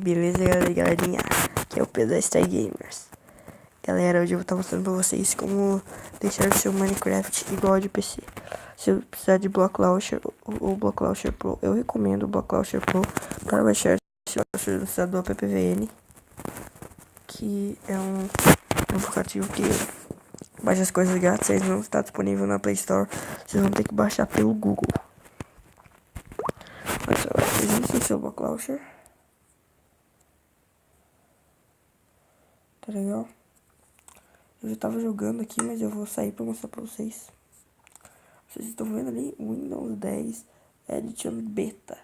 Beleza, galerinha? Aqui é o Pedro da Star Gamers. Galera, hoje eu vou estar mostrando pra vocês como deixar o seu Minecraft igual ao de PC. Se você precisar de Block Launcher ou Block Launcher Pro, eu recomendo o Block Launcher Pro para baixar o seu do AppVN, que é um aplicativo que baixa as coisas grátis, ele não está disponível na Play Store, vocês vão ter que baixar pelo Google. Olha só, existe o seu Block Launcher. Tá legal? Eu já tava jogando aqui, mas eu vou sair pra mostrar pra vocês. Vocês estão vendo ali? Windows 10 Edition Beta.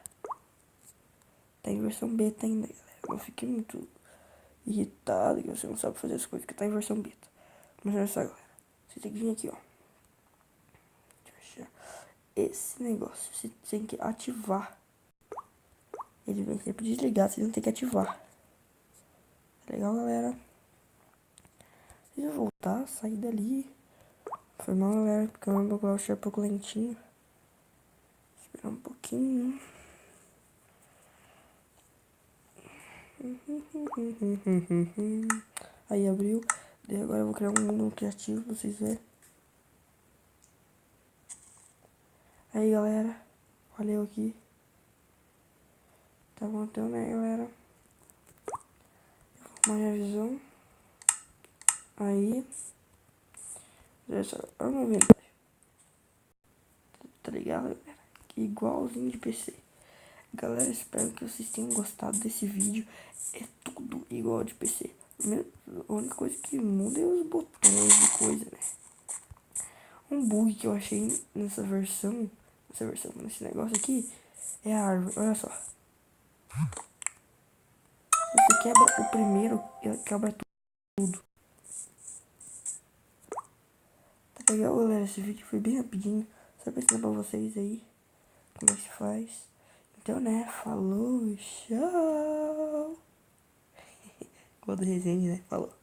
Tá em versão beta ainda, galera. Não fique muito irritado que você não sabe fazer as coisas que tá em versão beta. Mas olha só, galera. Você tem que vir aqui, ó. Deixa eu achar. Esse negócio, você tem que ativar. Ele vem sempre desligado, vocês vão ter que ativar. Tá legal, galera? Deixa eu voltar, sair dali. Foi mal, galera, porque o meu browser é um pouco lentinho. Esperar um pouquinho. Aí abriu. Daí agora eu vou criar um mundo criativo pra vocês verem. Aí, galera. Olha eu aqui. Tá montando, né, galera? Uma visão. Aí. Olha só. Olha o meu inventário. Tá ligado, galera? Que igualzinho de PC. Galera, espero que vocês tenham gostado desse vídeo. É tudo igual de PC. A única coisa que muda é os botões e coisa, né? Um bug que eu achei nesse nesse negócio aqui, é a árvore. Olha só. Você quebra o primeiro, ele quebra tudo. Tá legal, galera? Esse vídeo foi bem rapidinho. Só pra ensinar pra vocês aí como é que se faz. Então, né? Falou, tchau. Igual do resenha, né? Falou.